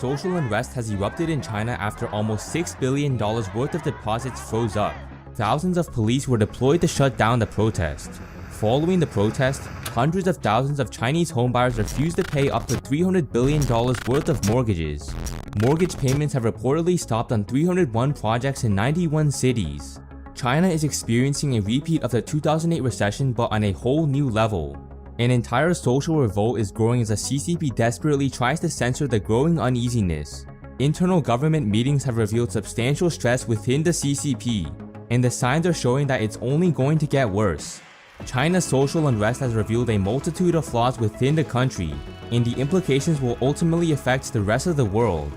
social unrest has erupted in China after almost $6 billion worth of deposits froze up. Thousands of police were deployed to shut down the protest. Following the protest, hundreds of thousands of Chinese homebuyers refused to pay up to $300 billion worth of mortgages. Mortgage payments have reportedly stopped on 301 projects in 91 cities. China is experiencing a repeat of the 2008 recession but on a whole new level. An entire social revolt is growing as the CCP desperately tries to censor the growing uneasiness. Internal government meetings have revealed substantial stress within the CCP, and the signs are showing that it's only going to get worse. China's social unrest has revealed a multitude of flaws within the country, and the implications will ultimately affect the rest of the world.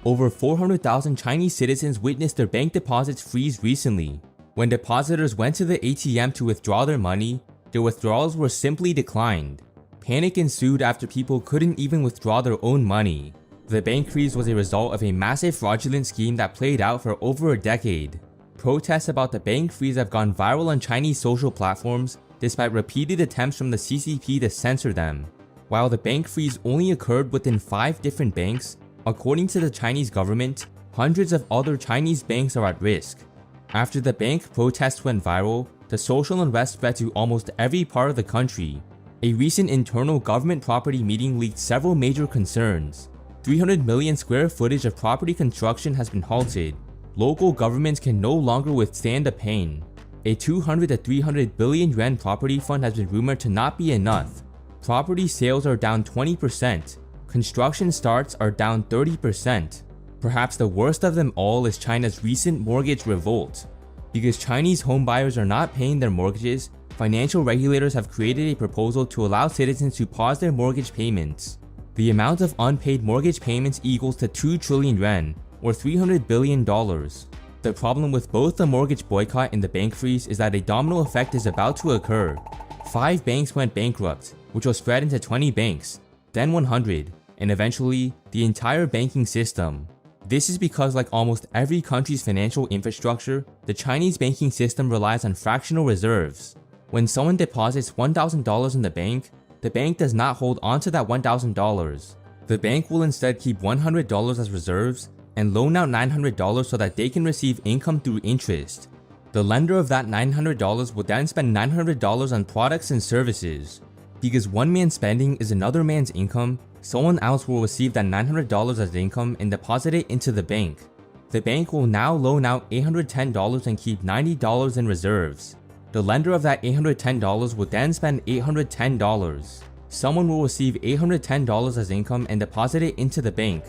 Over 400,000 Chinese citizens witnessed their bank deposits freeze recently. When depositors went to the ATM to withdraw their money, their withdrawals were simply declined. Panic ensued after people couldn't even withdraw their own money. The bank freeze was a result of a massive fraudulent scheme that played out for over a decade. Protests about the bank freeze have gone viral on Chinese social platforms despite repeated attempts from the CCP to censor them. While the bank freeze only occurred within 5 different banks, according to the Chinese government, hundreds of other Chinese banks are at risk. After the bank protests went viral, the social unrest spread to almost every part of the country. A recent internal government property meeting leaked several major concerns. 300 million square footage of property construction has been halted. Local governments can no longer withstand the pain. A 200 to 300 billion yuan property fund has been rumored to not be enough. Property sales are down 20%. Construction starts are down 30%. Perhaps the worst of them all is China's recent mortgage revolt. Because Chinese homebuyers are not paying their mortgages, financial regulators have created a proposal to allow citizens to pause their mortgage payments. The amount of unpaid mortgage payments equals to 2 trillion yuan, or $300 billion. The problem with both the mortgage boycott and the bank freeze is that a domino effect is about to occur. 5 banks went bankrupt, which will spread into 20 banks, then 100, and eventually the entire banking system. This is because, like almost every country's financial infrastructure, the Chinese banking system relies on fractional reserves. When someone deposits $1,000 in the bank does not hold onto that $1,000. The bank will instead keep $100 as reserves and loan out $900 so that they can receive income through interest. The lender of that $900 will then spend $900 on products and services. Because one man's spending is another man's income, someone else will receive that $900 as income and deposit it into the bank. The bank will now loan out $810 and keep $90 in reserves. The lender of that $810 will then spend $810. Someone will receive $810 as income and deposit it into the bank.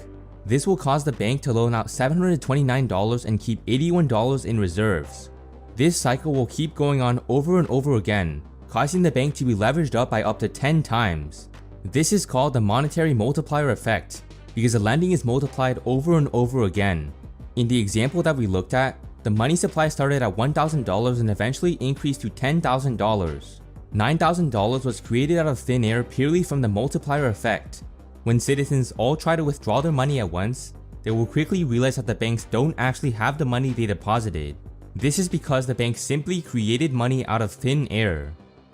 This will cause the bank to loan out $729 and keep $81 in reserves. This cycle will keep going on over and over again, causing the bank to be leveraged up by up to 10 times. This is called the monetary multiplier effect, because the lending is multiplied over and over again. In the example that we looked at, the money supply started at $1,000 and eventually increased to $10,000. $9,000 was created out of thin air purely from the multiplier effect. When citizens all try to withdraw their money at once, they will quickly realize that the banks don't actually have the money they deposited. This is because the banks simply created money out of thin air.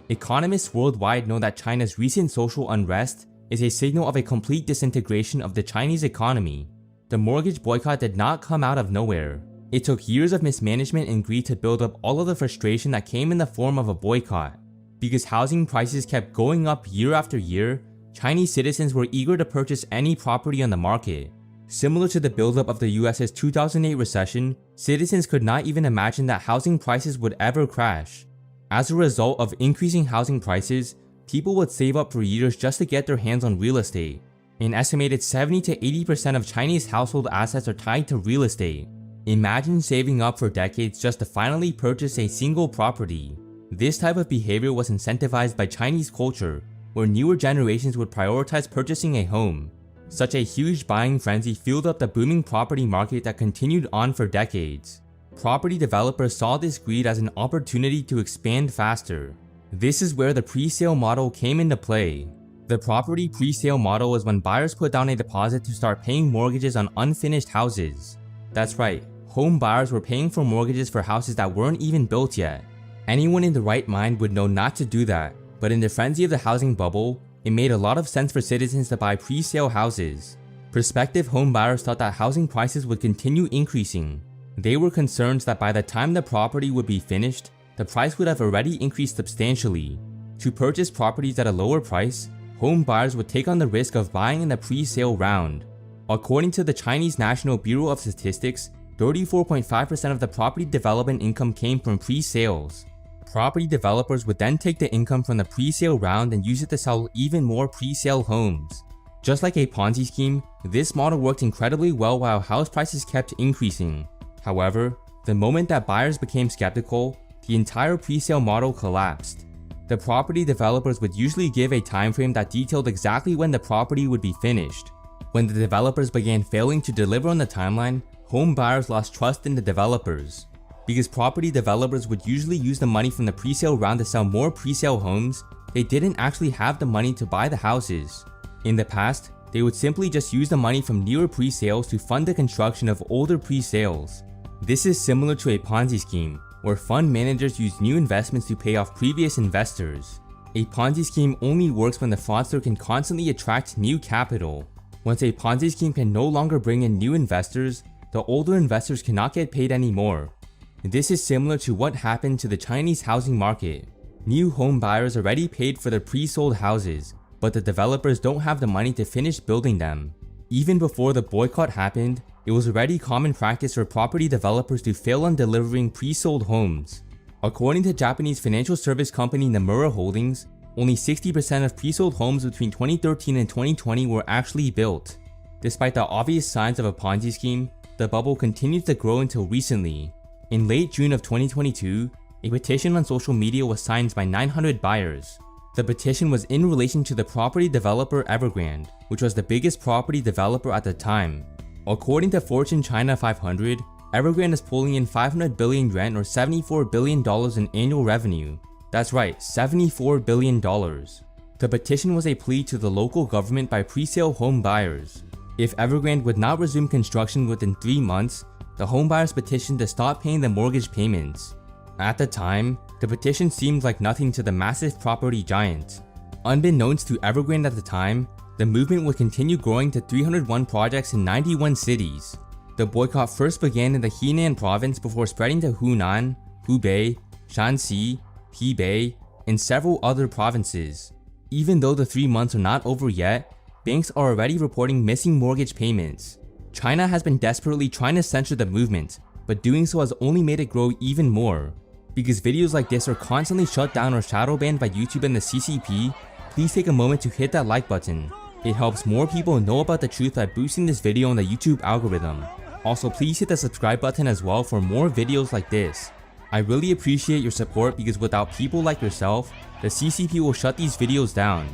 Economists worldwide know that China's recent social unrest is a signal of a complete disintegration of the Chinese economy. The mortgage boycott did not come out of nowhere. It took years of mismanagement and greed to build up all of the frustration that came in the form of a boycott. Because housing prices kept going up year after year, Chinese citizens were eager to purchase any property on the market. Similar to the buildup of the US's 2008 recession, citizens could not even imagine that housing prices would ever crash. As a result of increasing housing prices, people would save up for years just to get their hands on real estate. An estimated 70 to 80% of Chinese household assets are tied to real estate. Imagine saving up for decades just to finally purchase a single property. This type of behavior was incentivized by Chinese culture, where newer generations would prioritize purchasing a home. Such a huge buying frenzy fueled up the booming property market that continued on for decades. Property developers saw this greed as an opportunity to expand faster. This is where the pre-sale model came into play. The property pre-sale model is when buyers put down a deposit to start paying mortgages on unfinished houses. That's right, home buyers were paying for mortgages for houses that weren't even built yet. Anyone in the right mind would know not to do that. But in the frenzy of the housing bubble, it made a lot of sense for citizens to buy pre-sale houses. Prospective home buyers thought that housing prices would continue increasing. They were concerned that by the time the property would be finished, the price would have already increased substantially. To purchase properties at a lower price, home buyers would take on the risk of buying in the pre-sale round. According to the Chinese National Bureau of Statistics, 34.5% of the property development income came from pre-sales. Property developers would then take the income from the pre-sale round and use it to sell even more pre-sale homes. Just like a Ponzi scheme, this model worked incredibly well while house prices kept increasing. However, the moment that buyers became skeptical, the entire pre-sale model collapsed. The property developers would usually give a time frame that detailed exactly when the property would be finished. When the developers began failing to deliver on the timeline, home buyers lost trust in the developers. Because property developers would usually use the money from the pre-sale round to sell more pre-sale homes, they didn't actually have the money to buy the houses. In the past, they would simply just use the money from newer pre-sales to fund the construction of older pre-sales. This is similar to a Ponzi scheme, where fund managers use new investments to pay off previous investors. A Ponzi scheme only works when the fraudster can constantly attract new capital. Once a Ponzi scheme can no longer bring in new investors, the older investors cannot get paid anymore. This is similar to what happened to the Chinese housing market. New home buyers already paid for their pre-sold houses, but the developers don't have the money to finish building them. Even before the boycott happened, it was already common practice for property developers to fail on delivering pre-sold homes. According to Japanese financial service company Nomura Holdings, only 60% of pre-sold homes between 2013 and 2020 were actually built. Despite the obvious signs of a Ponzi scheme, the bubble continued to grow until recently. In late June of 2022, a petition on social media was signed by 900 buyers. The petition was in relation to the property developer Evergrande, which was the biggest property developer at the time. According to Fortune China 500, Evergrande is pulling in 500 billion yuan or $74 billion in annual revenue. That's right, $74 billion. The petition was a plea to the local government by pre-sale home buyers. If Evergrande would not resume construction within 3 months, the home buyers petitioned to stop paying the mortgage payments. At the time, the petition seemed like nothing to the massive property giant. Unbeknownst to Evergrande at the time, the movement would continue growing to 301 projects in 91 cities. The boycott first began in the Henan province before spreading to Hunan, Hubei, Shanxi, Hebei, and several other provinces. Even though the 3 months are not over yet, banks are already reporting missing mortgage payments. China has been desperately trying to censor the movement, but doing so has only made it grow even more. Because videos like this are constantly shut down or shadow banned by YouTube and the CCP, please take a moment to hit that like button. It helps more people know about the truth by boosting this video on the YouTube algorithm. Also, please hit the subscribe button as well for more videos like this. I really appreciate your support because without people like yourself, the CCP will shut these videos down.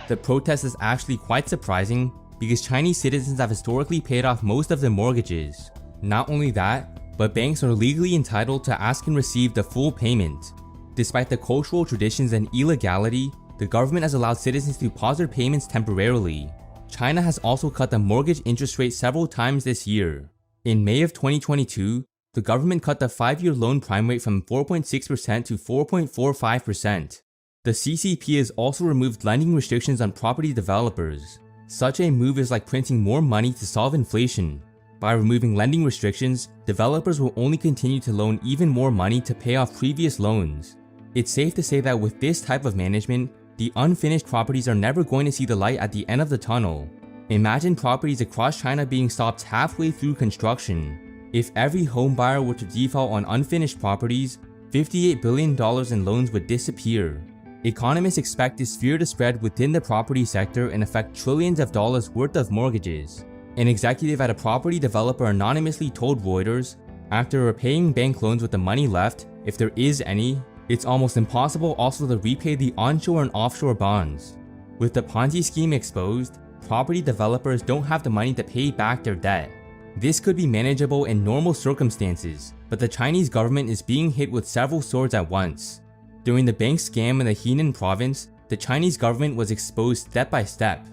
The protest is actually quite surprising because Chinese citizens have historically paid off most of their mortgages. Not only that, but banks are legally entitled to ask and receive the full payment. Despite the cultural traditions and illegality, the government has allowed citizens to pause their payments temporarily. China has also cut the mortgage interest rate several times this year. In May of 2022, the government cut the 5-year loan prime rate from 4.6% to 4.45%. The CCP has also removed lending restrictions on property developers. Such a move is like printing more money to solve inflation. By removing lending restrictions, developers will only continue to loan even more money to pay off previous loans. It's safe to say that with this type of management, the unfinished properties are never going to see the light at the end of the tunnel. Imagine properties across China being stopped halfway through construction. If every home buyer were to default on unfinished properties, $58 billion in loans would disappear. Economists expect this fear to spread within the property sector and affect trillions of dollars worth of mortgages. An executive at a property developer anonymously told Reuters, after repaying bank loans with the money left, if there is any, it's almost impossible also to repay the onshore and offshore bonds. With the Ponzi scheme exposed, property developers don't have the money to pay back their debt. This could be manageable in normal circumstances, but the Chinese government is being hit with several swords at once. During the bank scam in the Henan province, the Chinese government was exposed step by step.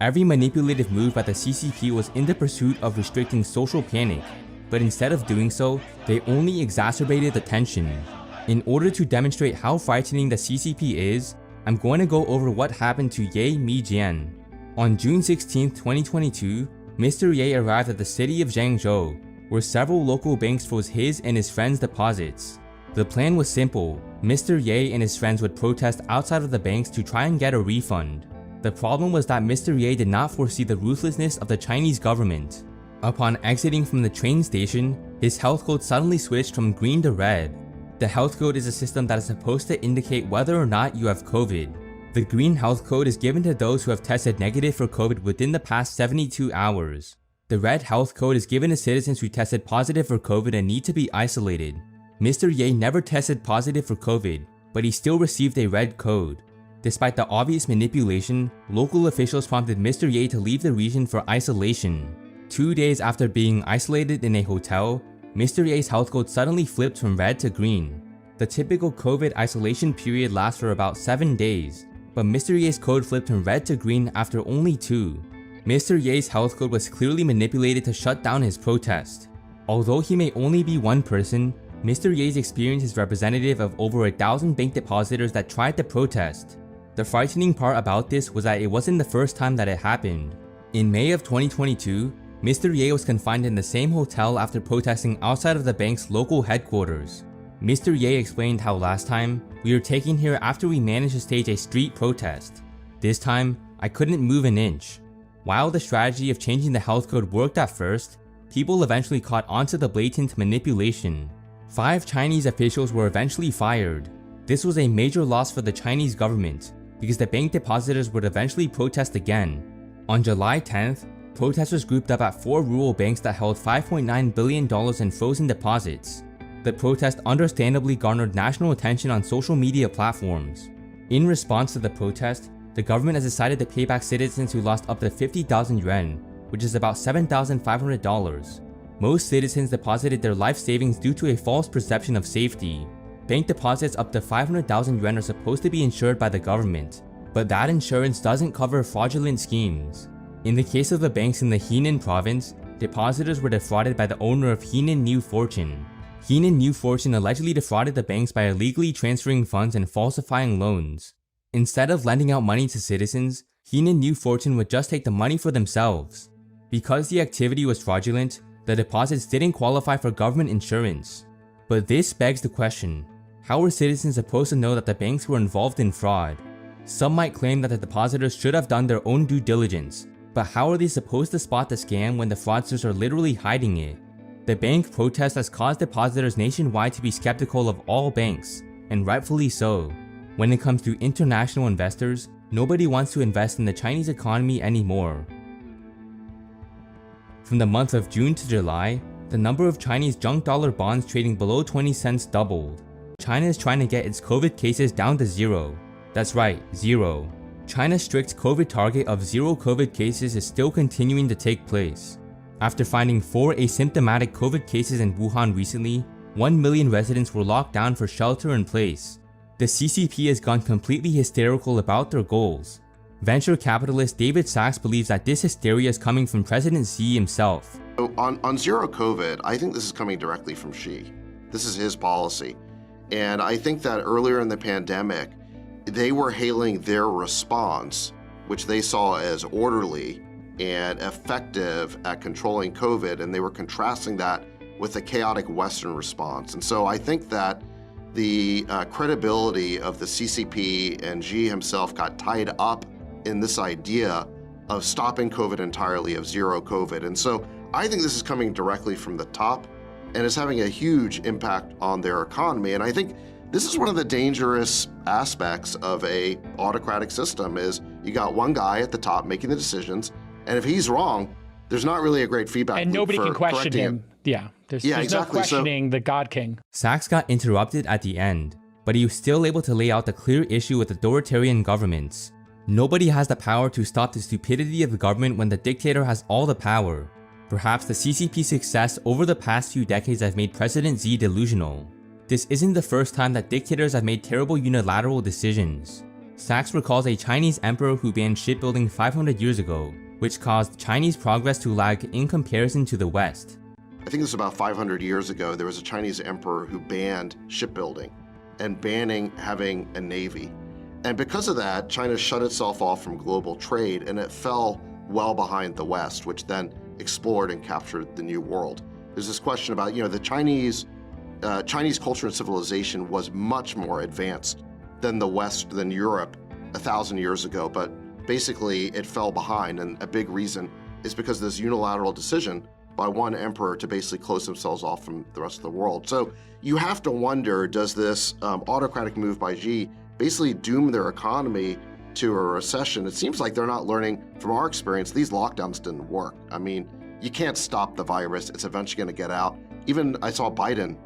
Every manipulative move by the CCP was in the pursuit of restricting social panic, but instead of doing so, they only exacerbated the tension. In order to demonstrate how frightening the CCP is, I'm going to go over what happened to Ye Mijian. On June 16, 2022, Mr. Ye arrived at the city of Zhengzhou, where several local banks froze his and his friends' deposits. The plan was simple. Mr. Ye and his friends would protest outside of the banks to try and get a refund. The problem was that Mr. Ye did not foresee the ruthlessness of the Chinese government. Upon exiting from the train station, his health code suddenly switched from green to red. The health code is a system that is supposed to indicate whether or not you have COVID. The green health code is given to those who have tested negative for COVID within the past 72 hours. The red health code is given to citizens who tested positive for COVID and need to be isolated. Mr. Ye never tested positive for COVID, but he still received a red code. Despite the obvious manipulation, local officials prompted Mr. Ye to leave the region for isolation. 2 days after being isolated in a hotel, Mr. Ye's health code suddenly flipped from red to green. The typical COVID isolation period lasts for about 7 days, but Mr. Ye's code flipped from red to green after only 2. Mr. Ye's health code was clearly manipulated to shut down his protest. Although he may only be one person, Mr. Ye's experience is representative of over 1,000 bank depositors that tried to protest. The frightening part about this was that it wasn't the first time that it happened. In May of 2022, Mr. Ye was confined in the same hotel after protesting outside of the bank's local headquarters. Mr. Ye explained how last time, we were taken here after we managed to stage a street protest. This time, I couldn't move an inch. While the strategy of changing the health code worked at first, people eventually caught onto the blatant manipulation. 5 Chinese officials were eventually fired. This was a major loss for the Chinese government, because the bank depositors would eventually protest again. On July 10th, protesters grouped up at 4 rural banks that held $5.9 billion in frozen deposits. The protest understandably garnered national attention on social media platforms. In response to the protest, the government has decided to pay back citizens who lost up to 50,000 yuan, which is about $7,500. Most citizens deposited their life savings due to a false perception of safety. Bank deposits up to 500,000 yuan are supposed to be insured by the government, but that insurance doesn't cover fraudulent schemes. In the case of the banks in the Henan province, depositors were defrauded by the owner of Henan New Fortune. Henan New Fortune allegedly defrauded the banks by illegally transferring funds and falsifying loans. Instead of lending out money to citizens, Henan New Fortune would just take the money for themselves. Because the activity was fraudulent, the deposits didn't qualify for government insurance. But this begs the question, how are citizens supposed to know that the banks were involved in fraud? Some might claim that the depositors should have done their own due diligence, but how are they supposed to spot the scam when the fraudsters are literally hiding it? The bank protest has caused depositors nationwide to be skeptical of all banks, and rightfully so. When it comes to international investors, nobody wants to invest in the Chinese economy anymore. From the month of June to July, the number of Chinese junk dollar bonds trading below 20 cents doubled. China is trying to get its COVID cases down to 0. That's right, 0. China's strict COVID target of 0 COVID cases is still continuing to take place. After finding 4 asymptomatic COVID cases in Wuhan recently, 1 million residents were locked down for shelter in place. The CCP has gone completely hysterical about their goals. Venture capitalist David Sachs believes that this hysteria is coming from President Xi himself. On zero COVID, I think this is coming directly from Xi. This is his policy. And I think that earlier in the pandemic, they were hailing their response, which they saw as orderly and effective at controlling COVID, and they were contrasting that with the chaotic Western response. And so I think that the credibility of the CCP and Xi himself got tied up in this idea of stopping COVID entirely, of zero COVID. And so I think this is coming directly from the top and is having a huge impact on their economy. And I think this is one of the dangerous aspects of a autocratic system is you got one guy at the top making the decisions, and if he's wrong, there's not really a great feedback and loop nobody for can question correcting him. Yeah, there's exactly. no questioning the God King. Sachs got interrupted at the end, but he was still able to lay out the clear issue with authoritarian governments. Nobody has the power to stop the stupidity of the government when the dictator has all the power. Perhaps the CCP's success over the past few decades have made President Xi delusional. This isn't the first time that dictators have made terrible unilateral decisions. Sachs recalls a Chinese emperor who banned shipbuilding 500 years ago, which caused Chinese progress to lag in comparison to the West. I think this was about 500 years ago. There was a Chinese emperor who banned shipbuilding and banning having a navy. And because of that, China shut itself off from global trade and it fell well behind the West, which then explored and captured the New World. There's this question about, the Chinese culture and civilization was much more advanced than the West, than Europe 1,000 years ago, but basically it fell behind, and a big reason is because of this unilateral decision by one emperor to basically close themselves off from the rest of the world. So you have to wonder, does this autocratic move by Xi basically doom their economy to a recession? It seems like they're not learning from our experience. These lockdowns didn't work. I mean, you can't stop the virus. It's eventually going to get out. Even I saw Biden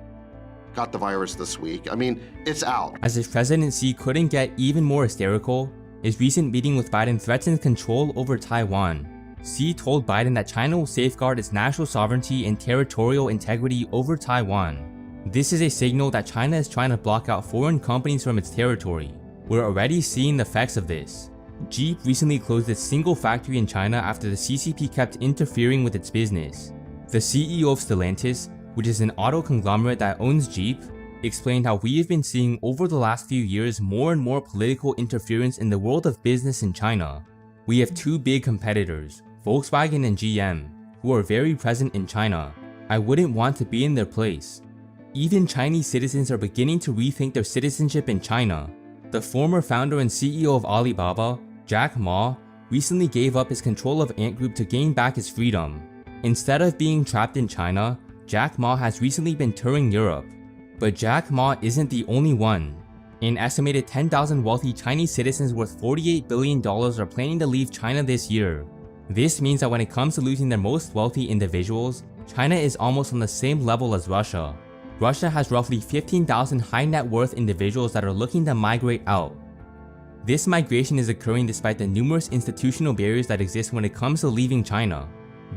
got the virus this week. I mean, it's out. As if President Xi couldn't get even more hysterical, his recent meeting with Biden threatens control over Taiwan. Xi told Biden that China will safeguard its national sovereignty and territorial integrity over Taiwan. This is a signal that China is trying to block out foreign companies from its territory. We're already seeing the effects of this. Jeep recently closed its single factory in China after the CCP kept interfering with its business. The CEO of Stellantis, which is an auto conglomerate that owns Jeep, explained how we have been seeing over the last few years more and more political interference in the world of business in China. We have two big competitors, Volkswagen and GM, who are very present in China. I wouldn't want to be in their place. Even Chinese citizens are beginning to rethink their citizenship in China. The former founder and CEO of Alibaba, Jack Ma, recently gave up his control of Ant Group to gain back his freedom. Instead of being trapped in China, Jack Ma has recently been touring Europe. But Jack Ma isn't the only one. An estimated 10,000 wealthy Chinese citizens worth $48 billion are planning to leave China this year. This means that when it comes to losing their most wealthy individuals, China is almost on the same level as Russia. Russia has roughly 15,000 high net worth individuals that are looking to migrate out. This migration is occurring despite the numerous institutional barriers that exist when it comes to leaving China.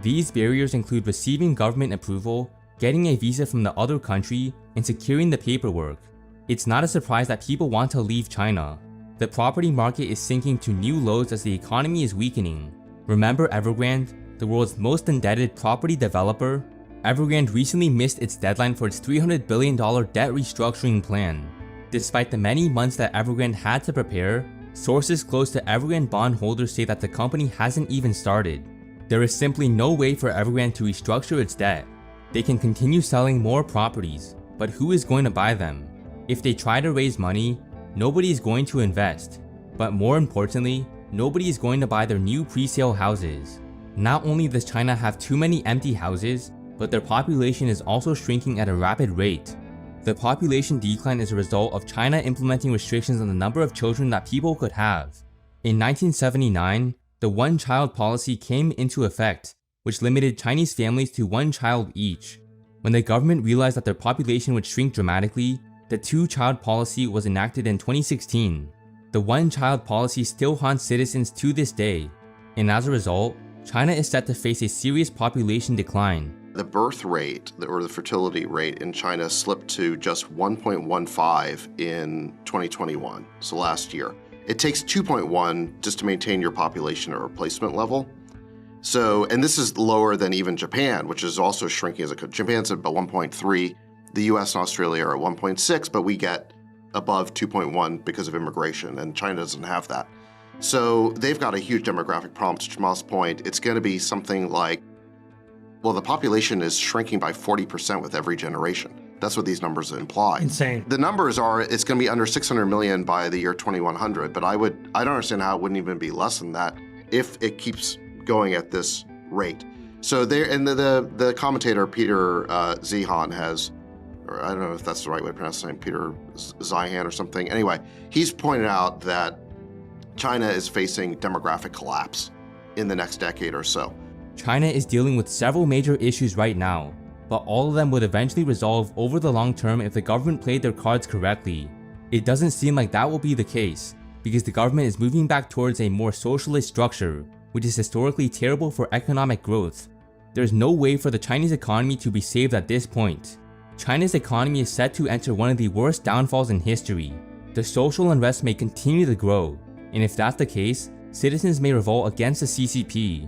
These barriers include receiving government approval, getting a visa from the other country, and securing the paperwork. It's not a surprise that people want to leave China. The property market is sinking to new lows as the economy is weakening. Remember Evergrande, the world's most indebted property developer? Evergrande recently missed its deadline for its $300 billion debt restructuring plan. Despite the many months that Evergrande had to prepare, sources close to Evergrande bondholders say that the company hasn't even started. There is simply no way for Evergrande to restructure its debt. They can continue selling more properties, but who is going to buy them? If they try to raise money, nobody is going to invest. But more importantly, nobody is going to buy their new pre-sale houses. Not only does China have too many empty houses, but their population is also shrinking at a rapid rate. The population decline is a result of China implementing restrictions on the number of children that people could have. In 1979, the one-child policy came into effect, which limited Chinese families to one child each. When the government realized that their population would shrink dramatically, the two-child policy was enacted in 2016. The one-child policy still haunts citizens to this day, and as a result, China is set to face a serious population decline. The birth rate, or the fertility rate in China slipped to just 1.15 in 2021, so last year. It takes 2.1 just to maintain your population at replacement level. So, and this is lower than even Japan, which is also shrinking as a country. Japan's at about 1.3, the US and Australia are at 1.6, but we get above 2.1 because of immigration, and China doesn't have that. So they've got a huge demographic problem. To Jamal's point, it's going to be something like, well, the population is shrinking by 40% with every generation. That's what these numbers imply. Insane. The numbers are, it's going to be under 600 million by the year 2100, but I don't understand how it wouldn't even be less than that if it keeps going at this rate. So there, and the commentator Peter Zeihan has, or I don't know if that's the right way to pronounce his name, Peter Zeihan or something. Anyway, he's pointed out that China is facing demographic collapse in the next decade or so. China is dealing with several major issues right now, but all of them would eventually resolve over the long term if the government played their cards correctly. It doesn't seem like that will be the case, because the government is moving back towards a more socialist structure, which is historically terrible for economic growth. There's no way for the Chinese economy to be saved at this point. China's economy is set to enter one of the worst downfalls in history. The social unrest may continue to grow, and if that's the case, citizens may revolt against the CCP.